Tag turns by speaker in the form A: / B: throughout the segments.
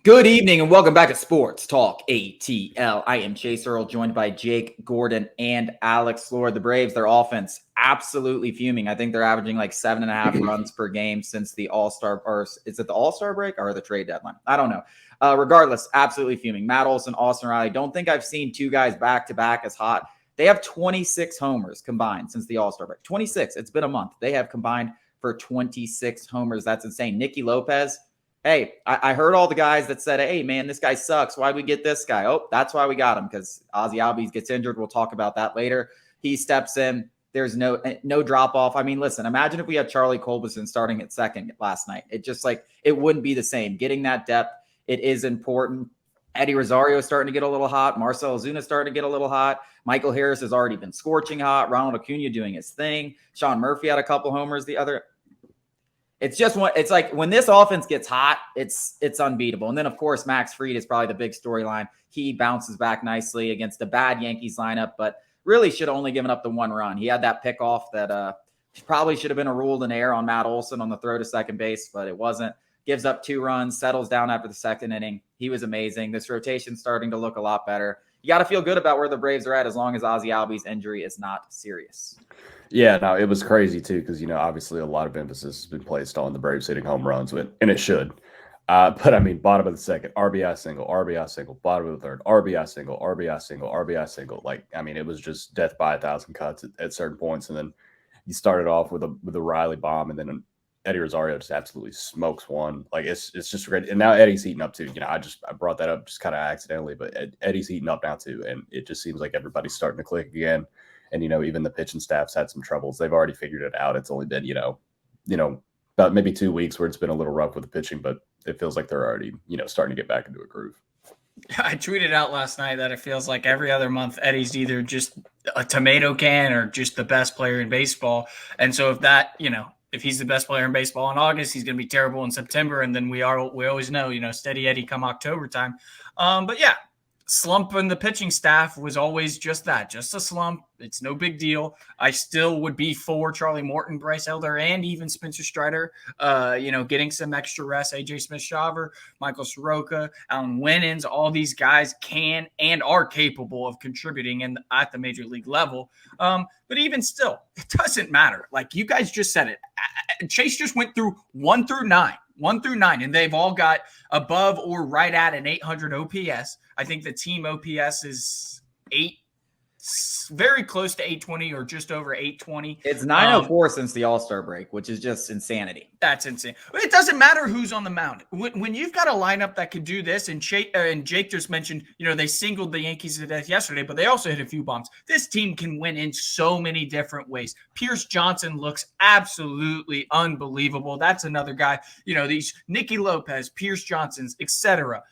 A: Good evening and welcome back to Sports Talk ATL. I am Chase Earl, joined by Jake Gordon and Alex Lord. The Braves, their offense, absolutely fuming. I think they're averaging like 7.5 runs per game since the All-Star, or is it the All-Star break or the trade deadline? I don't know. Regardless, absolutely fuming. Matt Olson, Austin Riley. Don't think I've seen two guys back-to-back as hot. They have 26 homers combined since the All-Star break. 26. It's been a month. They have combined for 26 homers. That's insane. Nicky Lopez. Hey, I heard all the guys that said, hey, man, this guy sucks. Why'd we get this guy? Oh, that's why we got him, because Ozzie Albies gets injured. We'll talk about that later. He steps in. There's no drop-off. I mean, listen, imagine if we had Charlie Culberson starting at second last night. It wouldn't be the same. Getting that depth, it is important. Eddie Rosario is starting to get a little hot. Marcell Ozuna is starting to get a little hot. Michael Harris has already been scorching hot. Ronald Acuna doing his thing. Sean Murphy had a couple homers the other. It's like when this offense gets hot, it's unbeatable. And then, of course, Max Fried is probably the big storyline. He bounces back nicely against a bad Yankees lineup, but really should have only given up the one run. He had that pickoff that probably should have been a ruled in air on Matt Olson on the throw to second base, but it wasn't. Gives up 2 runs, settles down after the second inning. He was amazing. This rotation's starting to look a lot better. You got to feel good about where the Braves are at as long as Ozzie Albies' injury is not serious.
B: Yeah, no, it was crazy too because, obviously a lot of emphasis has been placed on the Braves hitting home runs, and it should. But, I mean, bottom of the second, RBI single, bottom of the third, RBI single, RBI single. Like, I mean, it was just death by 1,000 cuts at certain points. And then you started off with a Riley bomb, and then Eddie Rosario just absolutely smokes one. Like, it's just great. And now Eddie's heating up too. I brought that up just kind of accidentally, but Eddie's heating up now too. And it just seems like everybody's starting to click again. And, even the pitching staff's had some troubles. They've already figured it out. It's only been, about maybe 2 weeks where it's been a little rough with the pitching, but it feels like they're already, starting to get back into a groove.
C: I tweeted out last night that it feels like every other month Eddie's either just a tomato can or just the best player in baseball. And so if he's the best player in baseball in August, he's going to be terrible in September. And then we always know, steady Eddie come October time. But yeah, slump in the pitching staff was always just that, just a slump. It's no big deal. I still would be for Charlie Morton, Bryce Elder, and even Spencer Strider, getting some extra rest. AJ Smith-Shawver, Michael Soroka, Alan Winans, all these guys can and are capable of contributing at the major league level. But even still, it doesn't matter. Like you guys just said it. Chase just went through 1 through 9. 1 through 9, and they've all got above or right at an 800 OPS. I think the team OPS is very close to 820 or just over 820.
A: It's 904 since the All-Star break, which is just insanity.
C: That's insane. It doesn't matter who's on the mound. When you've got a lineup that could do this, and Jake just mentioned, they singled the Yankees to death yesterday, but they also hit a few bombs. This team can win in so many different ways. Pierce Johnson looks absolutely unbelievable. That's another guy, these Nicky Lopez, Pierce Johnsons, etc.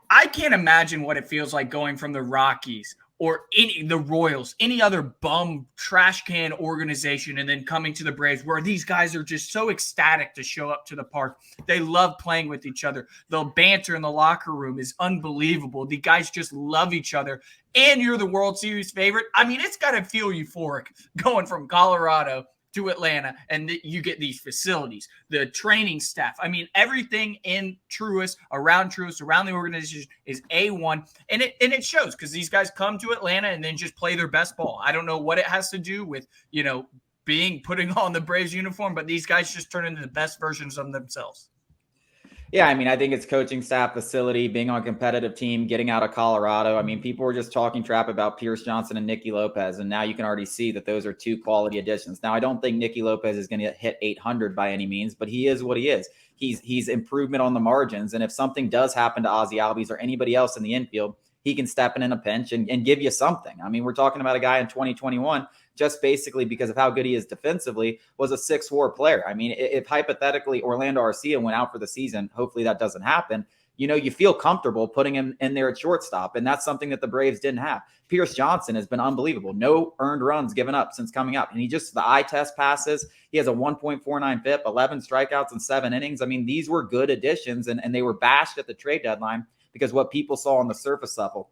C: I can't imagine what it feels like going from the Rockies or the Royals, any other bum trash can organization, and then coming to the Braves where these guys are just so ecstatic to show up to the park. They love playing with each other. The banter in the locker room is unbelievable. The guys just love each other. And you're the World Series favorite. I mean, it's got to feel euphoric going from Colorado to Atlanta, and you get these facilities, the training staff. I mean, everything in Truist, around the organization is A1, and it shows because these guys come to Atlanta and then just play their best ball. I don't know what it has to do with, putting on the Braves uniform, but these guys just turn into the best versions of themselves.
A: Yeah, I mean, I think it's coaching staff, facility, being on a competitive team, getting out of Colorado. I mean, people were just talking trap about Pierce Johnson and Nicky Lopez, and now you can already see that those are 2 quality additions. Now, I don't think Nicky Lopez is going to hit 800 by any means, but he is what he is. He's improvement on the margins, and if something does happen to Ozzie Albies or anybody else in the infield, he can step in a pinch and give you something. I mean, we're talking about a guy in 2021 just basically because of how good he is defensively, was a 6-4 player. I mean, if hypothetically Orlando Arcia went out for the season, hopefully that doesn't happen, you feel comfortable putting him in there at shortstop, and that's something that the Braves didn't have. Pierce Johnson has been unbelievable. No earned runs given up since coming up, and the eye test passes. He has a 1.49 FIP, 11 strikeouts in 7 innings. I mean, these were good additions, and they were bashed at the trade deadline because what people saw on the surface level.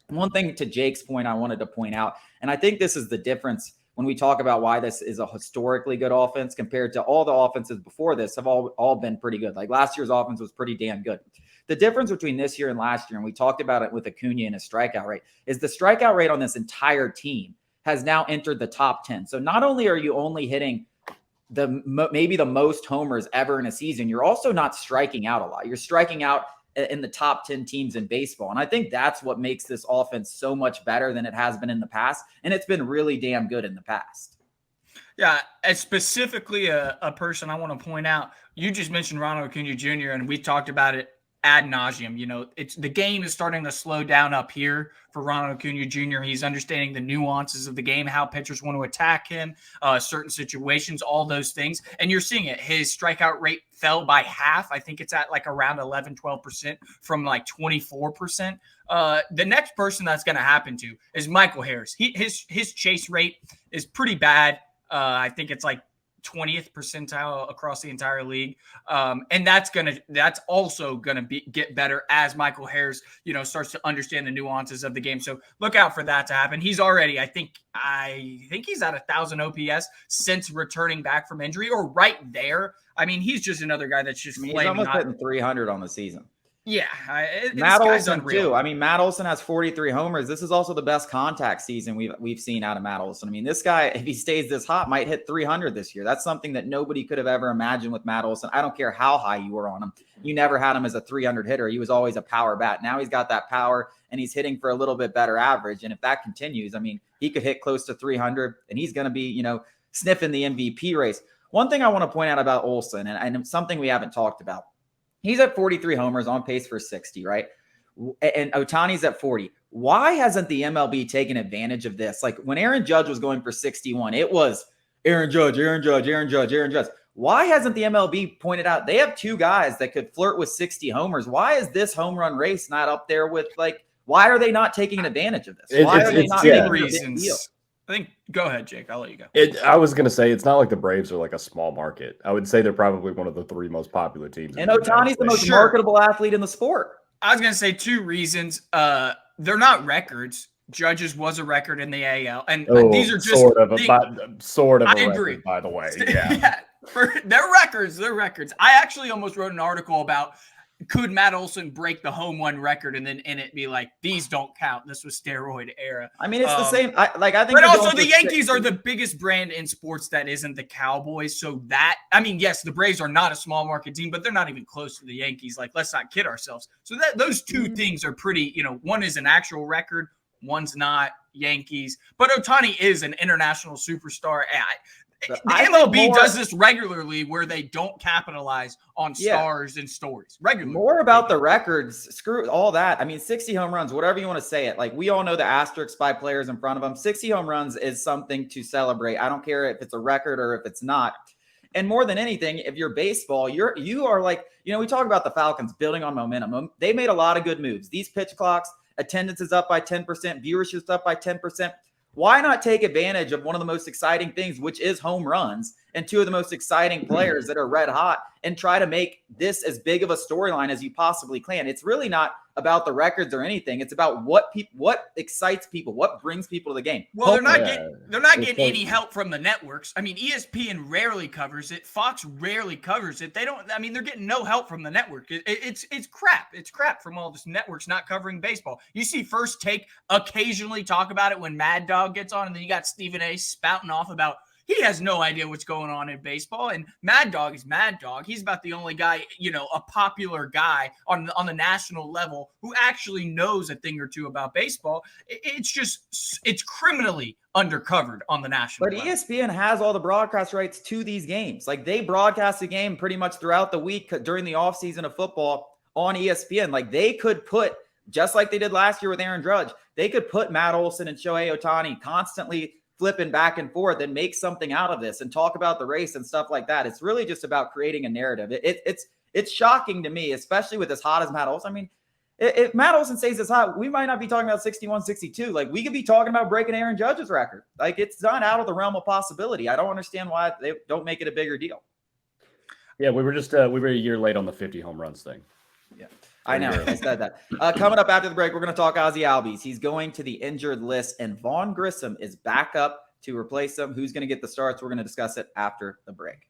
A: One thing to Jake's point I wanted to point out, and I think this is the difference when we talk about why this is a historically good offense compared to all the offenses before this have all been pretty good. Like last year's offense was pretty damn good. The difference between this year and last year, and we talked about it with Acuna and his strikeout rate, is the strikeout rate on this entire team has now entered the top 10. So not only are you only hitting maybe the most homers ever in a season, you're also not striking out a lot. You're striking out in the top 10 teams in baseball. And I think that's what makes this offense so much better than it has been in the past. And it's been really damn good in the past.
C: Yeah, and specifically a person I want to point out, you just mentioned Ronald Acuna Jr., and we talked about it ad nauseum. You know, it's the game is starting to slow down up here for Ronald Acuna Jr. He's understanding the nuances of the game, how pitchers want to attack him, certain situations, all those things. And you're seeing it. His strikeout rate fell by half. I think it's at like around 11, 12% from like 24%. The next person that's going to happen to is Michael Harris. His chase rate is pretty bad. I think it's like 20th percentile across the entire league. And that's also gonna get better as Michael Harris, starts to understand the nuances of the game. So look out for that to happen. He's already, I think he's at 1,000 OPS since returning back from injury, or right there. I mean, he's just another guy that's just
A: he's almost hitting 300 on the season.
C: Yeah,
A: Matt Olson too. I mean, Matt Olson has 43 homers. This is also the best contact season we've seen out of Matt Olson. I mean, this guy, if he stays this hot, might hit 300 this year. That's something that nobody could have ever imagined with Matt Olson. I don't care how high you were on him. You never had him as a 300 hitter. He was always a power bat. Now he's got that power, and he's hitting for a little bit better average. And if that continues, I mean, he could hit close to 300, and he's going to be, sniffing the MVP race. One thing I want to point out about Olson, and something we haven't talked about, he's at 43 homers, on pace for 60, right? And Ohtani's at 40. Why hasn't the MLB taken advantage of this? Like when Aaron Judge was going for 61, it was Aaron Judge. Why hasn't the MLB pointed out they have two guys that could flirt with 60 homers? Why is this home run race not up there with, like, why are they not taking advantage of this? Why are they not making reasons? Deal?
C: I think, go ahead, Jake. I'll let you go.
B: I was going to say, it's not like the Braves are like a small market. I would say they're probably one of the three most popular teams.
A: And Ohtani's the most marketable athlete in the sport.
C: I was going to say two reasons. They're not records. Judge's was a record in the AL. And these are just
B: sort of a
C: agree.
B: Record, by the way. Yeah.
C: They're records. They're records. I actually almost wrote an article about, could Matt Olson break the home run record and then in it be like, these don't count. This was steroid era.
A: I mean, it's the same. I think.
C: But also the Yankees are the biggest brand in sports that isn't the Cowboys. So yes, the Braves are not a small market team, but they're not even close to the Yankees. Like, let's not kid ourselves. So those two things are pretty, one is an actual record. One's not. Yankees. But Ohtani is an international superstar. The MLB does this regularly where they don't capitalize on stars and stories regularly.
A: More about the records. Screw all that. I mean, 60 home runs, whatever you want to say it. Like, we all know the asterisks by players in front of them. 60 home runs is something to celebrate. I don't care if it's a record or if it's not. And more than anything, if you're baseball, you are like, we talk about the Falcons building on momentum. They made a lot of good moves. These pitch clocks, attendance is up by 10%, viewership's up by 10%. Why not take advantage of one of the most exciting things, which is home runs, and two of the most exciting players that are red hot, and try to make this as big of a storyline as you possibly can? It's really not about the records or anything. It's about what excites people, what brings people to the game.
C: Well, they're not getting any help from the networks. I mean, ESPN rarely covers it. Fox rarely covers it. They're getting no help from the network. It's crap. It's crap from all this networks not covering baseball. You see First Take occasionally talk about it when Mad Dog gets on, and then you got Stephen A spouting off about he has no idea what's going on in baseball. And Mad Dog is Mad Dog. He's about the only guy, a popular guy on the national level who actually knows a thing or two about baseball. It's criminally undercovered on the national level.
A: ESPN has all the broadcast rights to these games. Like, they broadcast the game pretty much throughout the week during the offseason of football on ESPN. Like, they could put, just like they did last year with Aaron Judge, they could put Matt Olson and Shohei Ohtani constantly flipping back and forth and make something out of this and talk about the race and stuff like that. It's really just about creating a narrative. It's shocking to me, especially with as hot as Matt Olson. I mean, if Matt Olson stays this hot, we might not be talking about 61, 62. Like, we could be talking about breaking Aaron Judge's record. Like, it's not out of the realm of possibility. I don't understand why they don't make it a bigger deal.
B: Yeah, we were a year late on the 50 home runs thing.
A: Yeah. I know. I said that. Coming up after the break, we're going to talk Ozzie Albies. He's going to the injured list, and Vaughn Grissom is back up to replace him. Who's going to get the starts? We're going to discuss it after the break.